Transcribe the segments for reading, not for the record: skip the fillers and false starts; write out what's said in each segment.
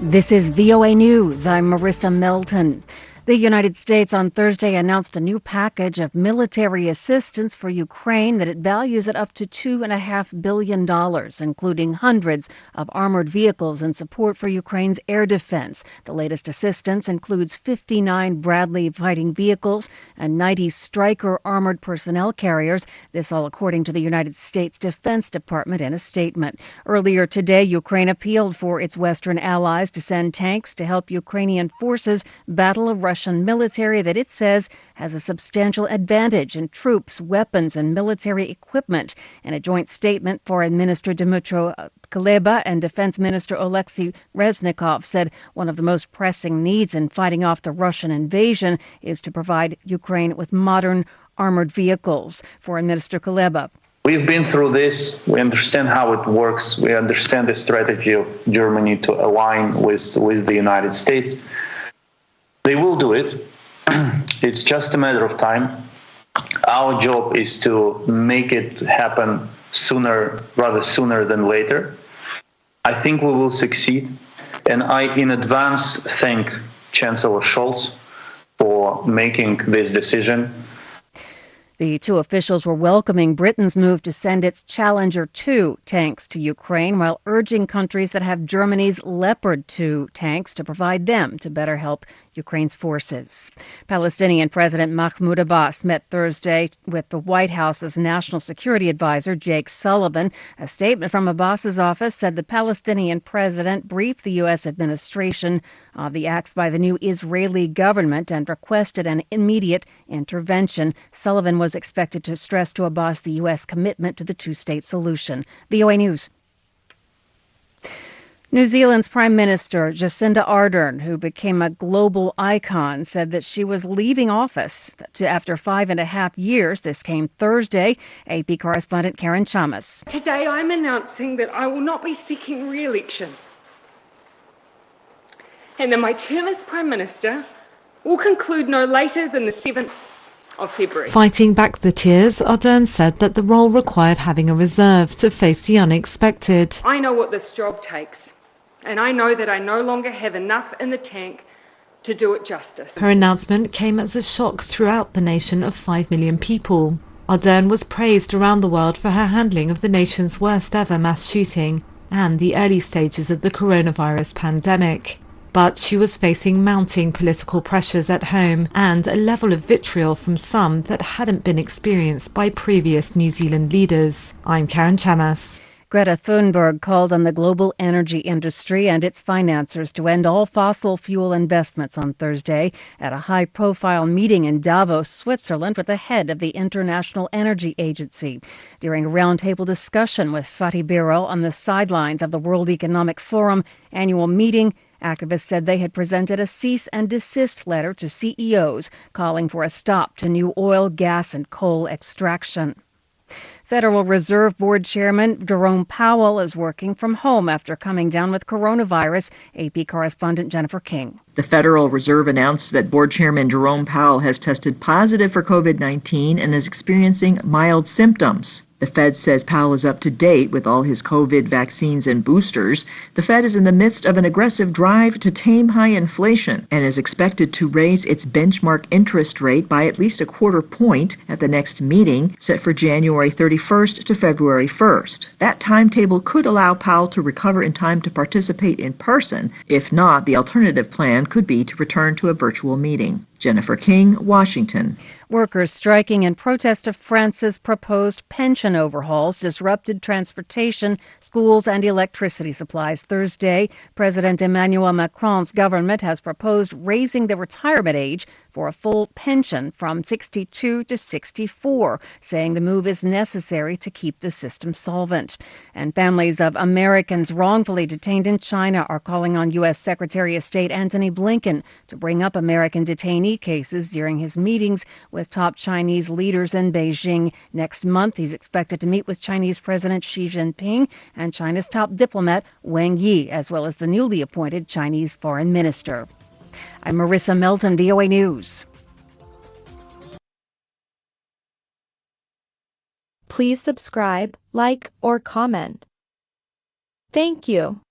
This is VOA News. I'm Marissa Melton. The United States on Thursday announced a new package of military assistance for Ukraine that it values at up to $2.5 billion, including hundreds of armored vehicles and support for Ukraine's air defense. The latest assistance includes 59 Bradley fighting vehicles and 90 Stryker armored personnel carriers. This all according to the United States Defense Department in a statement. Earlier today, Ukraine appealed for its Western allies to send tanks to help Ukrainian forces battle a Russian military that it says has a substantial advantage in troops, weapons, and military equipment. In a joint statement, Foreign Minister Dmytro Kuleba and Defense Minister Oleksiy Reznikov said one of the most pressing needs in fighting off the Russian invasion is to provide Ukraine with modern armored vehicles. Foreign Minister Kuleba. We've been through this. We understand how it works. We understand the strategy of Germany to align with the United States. They will do it. It's just a matter of time. Our job is to make it happen sooner than later. I think we will succeed. And I, in advance, thank Chancellor Scholz for making this decision. The two officials were welcoming Britain's move to send its Challenger 2 tanks to Ukraine, while urging countries that have Germany's Leopard 2 tanks to provide them to better help Ukraine's forces. Palestinian President Mahmoud Abbas met Thursday with the White House's National Security Advisor, Jake Sullivan. A statement from Abbas's office said the Palestinian president briefed the U.S. administration of the acts by the new Israeli government and requested an immediate intervention. Sullivan was expected to stress to Abbas the U.S. commitment to the two-state solution. VOA News. New Zealand's Prime Minister Jacinda Ardern, who became a global icon, said that she was leaving office after 5.5 years. This came Thursday. AP correspondent Karen Chamas. Today I'm announcing that I will not be seeking re-election and that my term as Prime Minister will conclude no later than the 7th of February. Fighting back the tears, Ardern said that the role required having a reserve to face the unexpected. I know what this job takes, and I know that I no longer have enough in the tank to do it justice. Her announcement came as a shock throughout the nation of 5 million people. Ardern was praised around the world for her handling of the nation's worst ever mass shooting and the early stages of the coronavirus pandemic. But she was facing mounting political pressures at home and a level of vitriol from some that hadn't been experienced by previous New Zealand leaders. I'm Karen Chamas. Greta Thunberg called on the global energy industry and its financiers to end all fossil fuel investments on Thursday at a high-profile meeting in Davos, Switzerland, with the head of the International Energy Agency. During a roundtable discussion with Fatih Birol on the sidelines of the World Economic Forum annual meeting, activists said they had presented a cease and desist letter to CEOs calling for a stop to new oil, gas, and coal extraction. Federal Reserve Board Chairman Jerome Powell is working from home after coming down with coronavirus. AP correspondent Jennifer King. The Federal Reserve announced that Board Chairman Jerome Powell has tested positive for COVID-19 and is experiencing mild symptoms. The Fed says Powell is up to date with all his COVID vaccines and boosters. The Fed is in the midst of an aggressive drive to tame high inflation and is expected to raise its benchmark interest rate by at least a quarter point at the next meeting, set for January 31st to February 1st. That timetable could allow Powell to recover in time to participate in person. If not, the alternative plan could be to return to a virtual meeting. Jennifer King, Washington. Workers striking in protest of France's proposed pension overhauls disrupted transportation, schools, and electricity supplies Thursday. President Emmanuel Macron's government has proposed raising the retirement age for a full pension from 62 to 64, saying the move is necessary to keep the system solvent. And families of Americans wrongfully detained in China are calling on U.S. Secretary of State Antony Blinken to bring up American detainee cases during his meetings with top Chinese leaders in Beijing. Next month, he's expected to meet with Chinese President Xi Jinping and China's top diplomat Wang Yi, as well as the newly appointed Chinese foreign minister. I'm Marissa Melton, VOA News. Please subscribe, like, or comment. Thank you.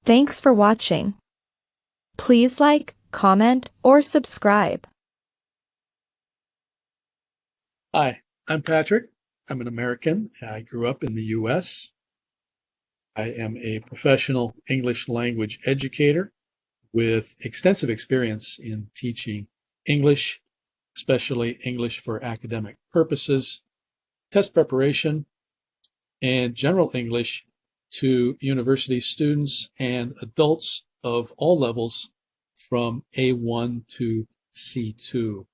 Thanks for watching. Please like, comment, or subscribe. Hi, I'm Patrick. I'm an American. I grew up in the U.S. I am a professional English language educator with extensive experience in teaching English, especially English for academic purposes, test preparation, and general English to university students and adults of all levels from A1 to C2.